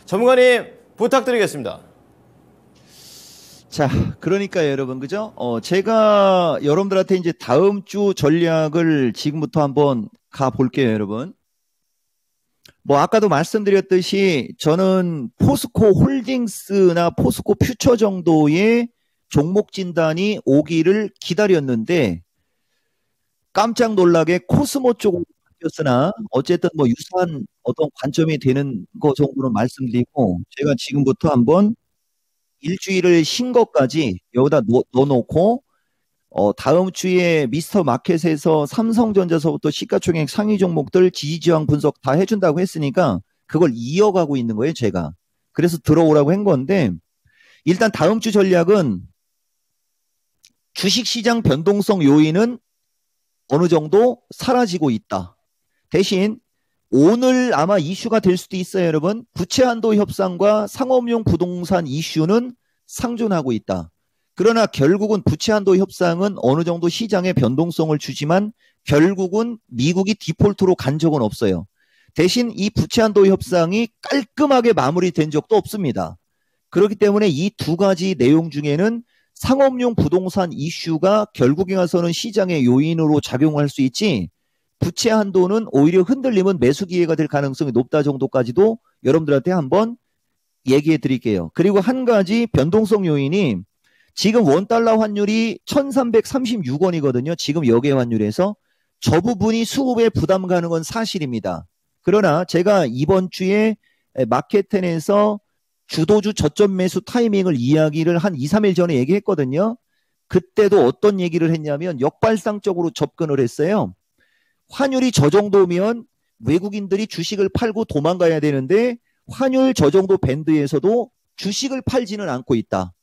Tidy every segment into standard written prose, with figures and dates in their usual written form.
전문가님 부탁드리겠습니다. 자, 그러니까 여러분, 그죠? 제가 여러분들한테 이제 다음 주 전략을 지금부터 한번 가볼게요, 여러분. 뭐, 아까도 말씀드렸듯이 저는 포스코 홀딩스나 포스코 퓨처 정도의 종목 진단이 오기를 기다렸는데, 깜짝 놀라게 코스모 쪽으로 바뀌었으나, 어쨌든 뭐 유사한 어떤 관점이 되는 거 정도는 말씀드리고, 제가 지금부터 한번 일주일을 쉰 것까지 여기다 넣어놓고 다음 주에 미스터 마켓에서 삼성전자서부터 시가총액 상위 종목들 지지저항 분석 다 해준다고 했으니까 그걸 이어가고 있는 거예요, 제가. 그래서 들어오라고 한 건데, 일단 다음 주 전략은 주식시장 변동성 요인은 어느 정도 사라지고 있다. 대신 오늘 아마 이슈가 될 수도 있어요, 여러분. 부채 한도 협상과 상업용 부동산 이슈는 상존하고 있다. 그러나 결국은 부채 한도 협상은 어느 정도 시장에 변동성을 주지만 결국은 미국이 디폴트로 간 적은 없어요. 대신 이 부채 한도 협상이 깔끔하게 마무리된 적도 없습니다. 그렇기 때문에 이 두 가지 내용 중에는 상업용 부동산 이슈가 결국에 가서는 시장의 요인으로 작용할 수 있지, 부채 한도는 오히려 흔들리면 매수 기회가 될 가능성이 높다 정도까지도 여러분들한테 한번 얘기해 드릴게요. 그리고 한 가지 변동성 요인이 지금 원달러 환율이 1336원이거든요. 지금 역외 환율에서 저 부분이 수급에 부담 가는 건 사실입니다. 그러나 제가 이번 주에 마켓텐에서 주도주 저점 매수 타이밍을 이야기를 한 2, 3일 전에 얘기했거든요. 그때도 어떤 얘기를 했냐면 역발상적으로 접근을 했어요. 환율이 저 정도면 외국인들이 주식을 팔고 도망가야 되는데 환율 저 정도 밴드에서도 주식을 팔지는 않고 있다.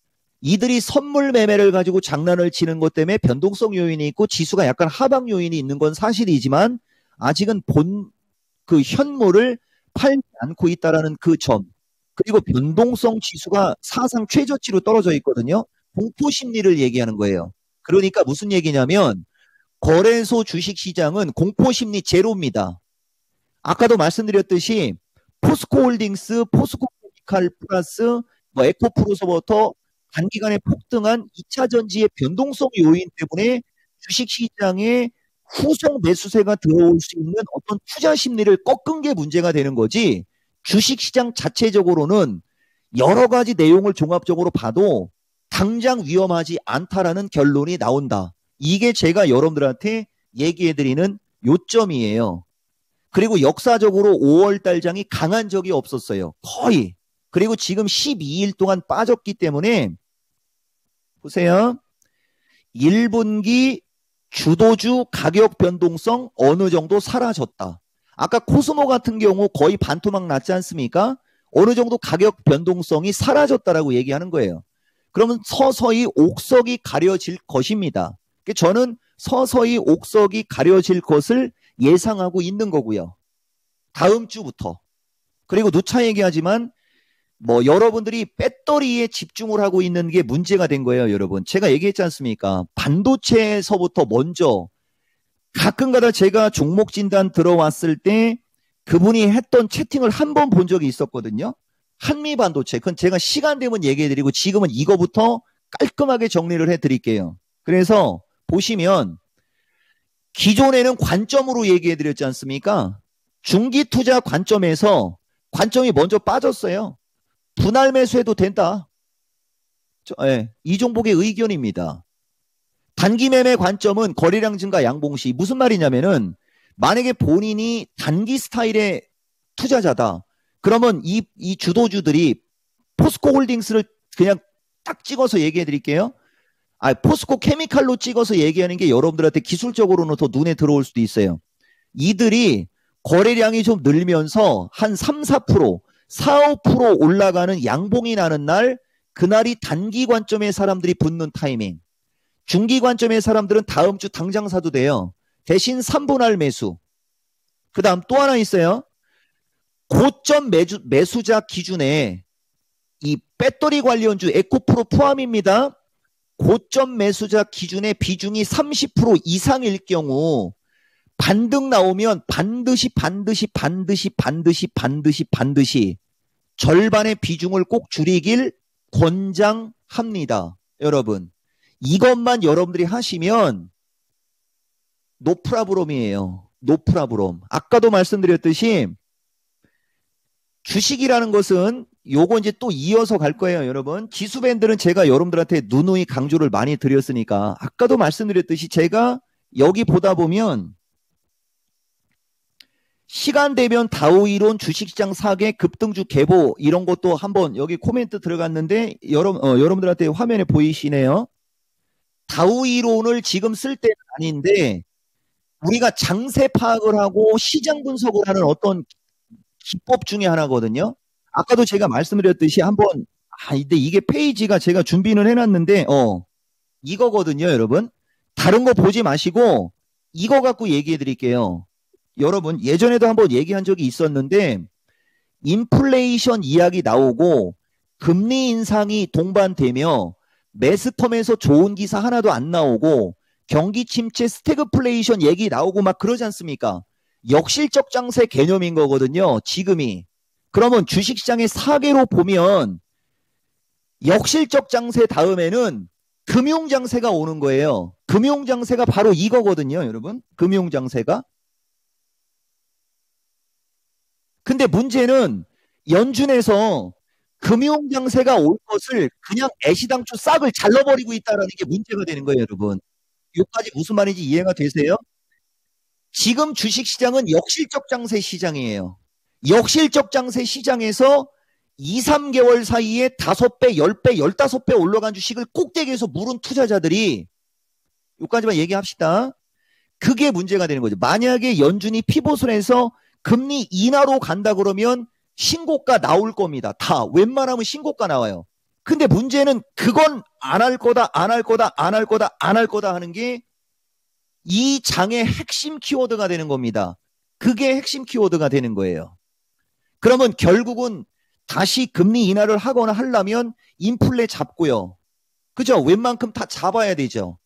이들이 선물 매매를 가지고 장난을 치는 것 때문에 변동성 요인이 있고 지수가 약간 하방 요인이 있는 건 사실이지만 아직은 그 현물을 팔지 않고 있다라는 그 점. 그리고 변동성 지수가 사상 최저치로 떨어져 있거든요. 공포 심리를 얘기하는 거예요. 그러니까 무슨 얘기냐면 거래소 주식시장은 공포심리 제로입니다. 아까도 말씀드렸듯이 포스코홀딩스, 포스코케미칼 플러스 에코프로서부터 단기간에 폭등한 2차 전지의 변동성 요인 때문에 주식시장에 후속 매수세가 들어올 수 있는 어떤 투자 심리를 꺾은 게 문제가 되는 거지, 주식시장 자체적으로는 여러 가지 내용을 종합적으로 봐도 당장 위험하지 않다라는 결론이 나온다. 이게 제가 여러분들한테 얘기해드리는 요점이에요. 그리고 역사적으로 5월 달장이 강한 적이 없었어요. 거의. 그리고 지금 12일 동안 빠졌기 때문에 보세요. 1분기 주도주 가격 변동성 어느 정도 사라졌다. 아까 코스모 같은 경우 거의 반토막 났지 않습니까? 어느 정도 가격 변동성이 사라졌다라고 얘기하는 거예요. 그러면 서서히 옥석이 가려질 것입니다. 저는 서서히 옥석이 가려질 것을 예상하고 있는 거고요. 다음 주부터. 그리고 누차 얘기하지만 뭐 여러분들이 배터리에 집중을 하고 있는 게 문제가 된 거예요, 여러분. 제가 얘기했지 않습니까? 반도체에서부터 먼저 가끔가다 제가 종목 진단 들어왔을 때 그분이 했던 채팅을 한 번 본 적이 있었거든요. 한미 반도체. 그건 제가 시간 되면 얘기해드리고 지금은 이거부터 깔끔하게 정리를 해드릴게요. 그래서 보시면 기존에는 관점으로 얘기해드렸지 않습니까? 중기 투자 관점에서 관점이 먼저 빠졌어요. 분할 매수해도 된다. 이종복의 의견입니다. 단기 매매 관점은 거래량 증가 양봉시. 무슨 말이냐면은 만약에 본인이 단기 스타일의 투자자다. 그러면 이 주도주들이 포스코 홀딩스를 그냥 딱 찍어서 얘기해 드릴게요. 포스코 케미칼로 찍어서 얘기하는 게 여러분들한테 기술적으로는 더 눈에 들어올 수도 있어요. 이들이 거래량이 좀 늘면서 한 3, 4%, 4, 5% 올라가는 양봉이 나는 날, 그날이 단기 관점의 사람들이 붙는 타이밍. 중기 관점의 사람들은 다음 주 당장 사도 돼요. 대신 3분할 매수. 그 다음 또 하나 있어요. 고점 매수자 기준에 이 배터리 관련주 에코프로 포함입니다. 고점 매수자 기준의 비중이 30% 이상일 경우 반등 나오면 반드시 절반의 비중을 꼭 줄이길 권장합니다. 여러분. 이것만 여러분들이 하시면 노프라브롬이에요. 노프라브롬. 아까도 말씀드렸듯이 주식이라는 것은 요거 이제 또 이어서 갈 거예요, 여러분. 지수밴드는 제가 여러분들한테 누누이 강조를 많이 드렸으니까 아까도 말씀드렸듯이 제가 여기 보다 보면 시간 대변 다우이론 주식시장 사계 급등주 계보 이런 것도 한번 여기 코멘트 들어갔는데 여러분들한테 화면에 보이시네요. 다우이론을 지금 쓸 때는 아닌데 우리가 장세 파악을 하고 시장 분석을 하는 어떤 기법 중에 하나거든요. 아까도 제가 말씀드렸듯이 한번 근데 이게 페이지가 제가 준비는 해놨는데 이거거든요, 여러분. 다른 거 보지 마시고 이거 갖고 얘기해 드릴게요. 여러분 예전에도 한번 얘기한 적이 있었는데 인플레이션 이야기 나오고 금리 인상이 동반되며 매스텀에서 좋은 기사 하나도 안 나오고 경기 침체 스태그플레이션 얘기 나오고 막 그러지 않습니까? 역실적 장세 개념인 거거든요. 지금이. 그러면 주식시장의 사계로 보면 역실적 장세 다음에는 금융장세가 오는 거예요. 금융장세가 바로 이거거든요, 여러분. 금융장세가. 근데 문제는 연준에서 금융장세가 올 것을 그냥 애시당초 싹을 잘라버리고 있다는 게 문제가 되는 거예요, 여러분. 여기까지 무슨 말인지 이해가 되세요? 지금 주식시장은 역실적 장세 시장이에요. 역실적 장세 시장에서 2, 3개월 사이에 5배, 10배, 15배 올라간 주식을 꼭대기에서 물은 투자자들이 여기까지만 얘기합시다. 그게 문제가 되는 거죠. 만약에 연준이 피봇을 해서 금리 인하로 간다 그러면 신고가 나올 겁니다. 다 웬만하면 신고가 나와요. 근데 문제는 그건 안 할 거다, 안 할 거다, 안 할 거다, 안 할 거다 하는 게 이 장의 핵심 키워드가 되는 겁니다. 그게 핵심 키워드가 되는 거예요. 그러면 결국은 다시 금리 인하를 하거나 하려면 인플레 잡고요. 그죠? 웬만큼 다 잡아야 되죠.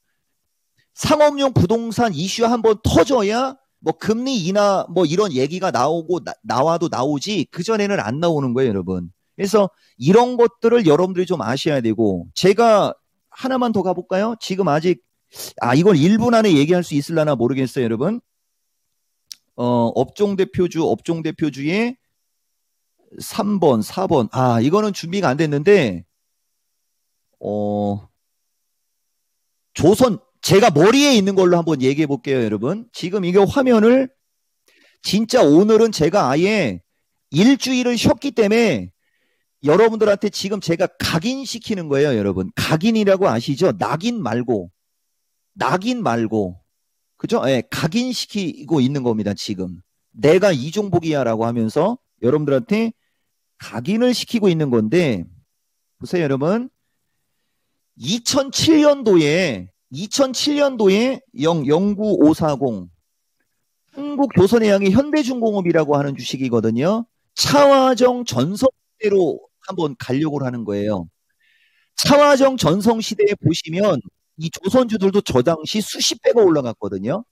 상업용 부동산 이슈 한번 터져야 뭐 금리 인하 뭐 이런 얘기가 나오고 나와도 나오지 그전에는 안 나오는 거예요, 여러분. 그래서 이런 것들을 여러분들이 좀 아셔야 되고 제가 하나만 더 가볼까요? 지금 아직 이걸 1분 안에 얘기할 수 있을라나 모르겠어요, 여러분. 업종 대표주에 3번, 4번. 이거는 준비가 안 됐는데 조선 제가 머리에 있는 걸로 한번 얘기해 볼게요, 여러분. 지금 이거 화면을 진짜 오늘은 제가 아예 일주일을 쉬었기 때문에 여러분들한테 지금 제가 각인시키는 거예요, 여러분. 각인이라고 아시죠? 낙인 말고. 그죠? 예, 각인시키고 있는 겁니다, 지금. 내가 이종복이야 라고 하면서 여러분들한테 각인을 시키고 있는 건데, 보세요, 여러분. 2007년도에 09540 한국조선해양의 현대중공업이라고 하는 주식이거든요. 차화정 전성시대로 한번 가려고 하는 거예요. 차화정 전성시대에 보시면 이 조선주들도 저 당시 수십 배가 올라갔거든요.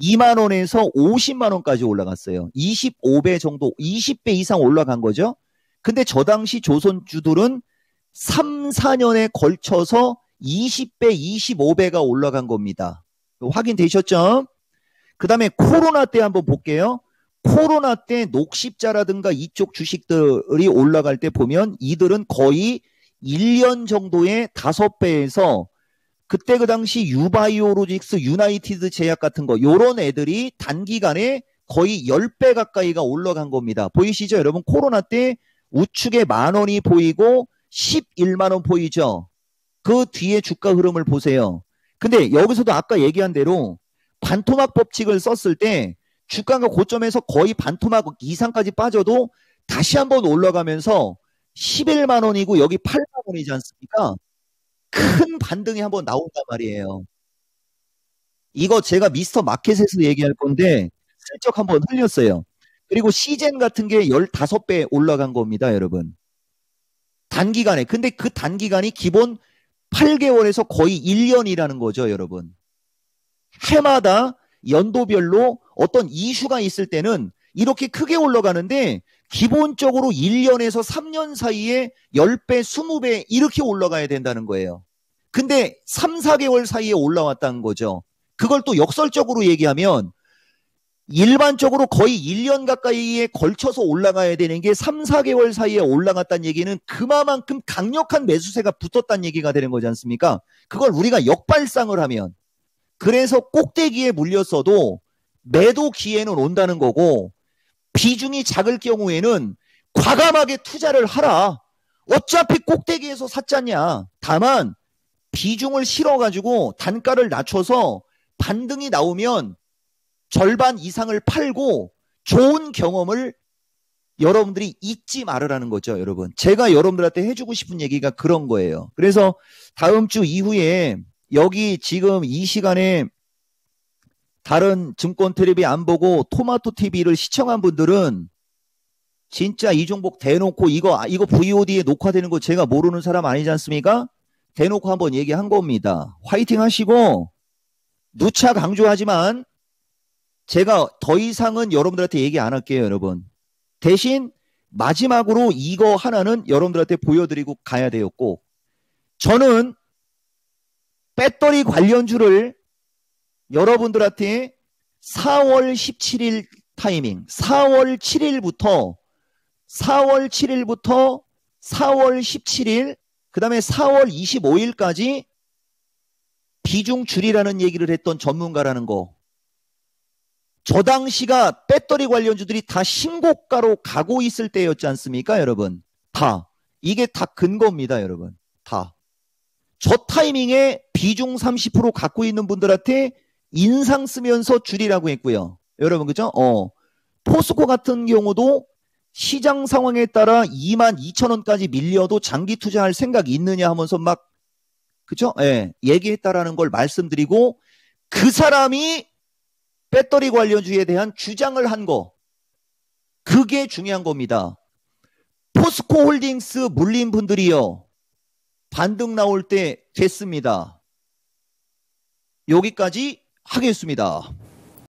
2만 원에서 50만 원까지 올라갔어요. 25배 정도, 20배 이상 올라간 거죠. 근데 저 당시 조선주들은 3, 4년에 걸쳐서 20배, 25배가 올라간 겁니다. 확인되셨죠? 그 다음에 코로나 때 한번 볼게요. 코로나 때 녹십자라든가 이쪽 주식들이 올라갈 때 보면 이들은 거의 1년 정도에 5배에서 그때 그 당시 유바이오로직스, 유나이티드 제약 같은 거 요런 애들이 단기간에 거의 10배 가까이가 올라간 겁니다. 보이시죠? 여러분 코로나 때 우측에 10,000원이 보이고 11만 원 보이죠? 그 뒤에 주가 흐름을 보세요. 근데 여기서도 아까 얘기한 대로 반토막 법칙을 썼을 때 주가가 고점에서 거의 반토막 이상까지 빠져도 다시 한번 올라가면서 11만 원이고 여기 8만 원이지 않습니까? 큰 반등이 한번 나온단 말이에요. 이거 제가 미스터 마켓에서 얘기할 건데 슬쩍 한번 흘렸어요. 그리고 시젠 같은 게 15배 올라간 겁니다, 여러분. 단기간에. 근데 그 단기간이 기본 8개월에서 거의 1년이라는 거죠, 여러분. 해마다 연도별로 어떤 이슈가 있을 때는 이렇게 크게 올라가는데 기본적으로 1년에서 3년 사이에 10배, 20배 이렇게 올라가야 된다는 거예요. 근데 3, 4개월 사이에 올라왔다는 거죠. 그걸 또 역설적으로 얘기하면 일반적으로 거의 1년 가까이에 걸쳐서 올라가야 되는 게 3, 4개월 사이에 올라갔다는 얘기는 그만큼 강력한 매수세가 붙었다는 얘기가 되는 거지 않습니까? 그걸 우리가 역발상을 하면 그래서 꼭대기에 물렸어도 매도 기회는 온다는 거고 비중이 작을 경우에는 과감하게 투자를 하라. 어차피 꼭대기에서 샀잖냐. 다만 비중을 실어가지고 단가를 낮춰서 반등이 나오면 절반 이상을 팔고 좋은 경험을 여러분들이 잊지 말으라는 거죠, 여러분. 제가 여러분들한테 해주고 싶은 얘기가 그런 거예요. 그래서 다음 주 이후에 여기 지금 이 시간에 다른 증권 텔레비 안 보고 토마토 TV를 시청한 분들은 진짜 이종복 대놓고 이거 VOD에 녹화되는 거 제가 모르는 사람 아니지 않습니까? 대놓고 한번 얘기한 겁니다. 화이팅 하시고 누차 강조하지만 제가 더 이상은 여러분들한테 얘기 안 할게요, 여러분. 대신 마지막으로 이거 하나는 여러분들한테 보여드리고 가야 돼요, 꼭. 저는 배터리 관련주를 여러분들한테 4월 17일 타이밍, 4월 7일부터 4월 17일, 그 다음에 4월 25일까지 비중 줄이라는 얘기를 했던 전문가라는 거. 저 당시가 배터리 관련주들이 다 신고가로 가고 있을 때였지 않습니까, 여러분? 다. 이게 다 근거입니다, 여러분. 다. 저 타이밍에 비중 30% 갖고 있는 분들한테 인상 쓰면서 줄이라고 했고요. 여러분, 그죠? 포스코 같은 경우도 시장 상황에 따라 22,000원까지 밀려도 장기 투자할 생각이 있느냐 하면서 막, 그죠? 예, 얘기했다라는 걸 말씀드리고 그 사람이 배터리 관련주에 대한 주장을 한 거. 그게 중요한 겁니다. 포스코 홀딩스 물린 분들이요. 반등 나올 때 됐습니다. 여기까지 하겠습니다.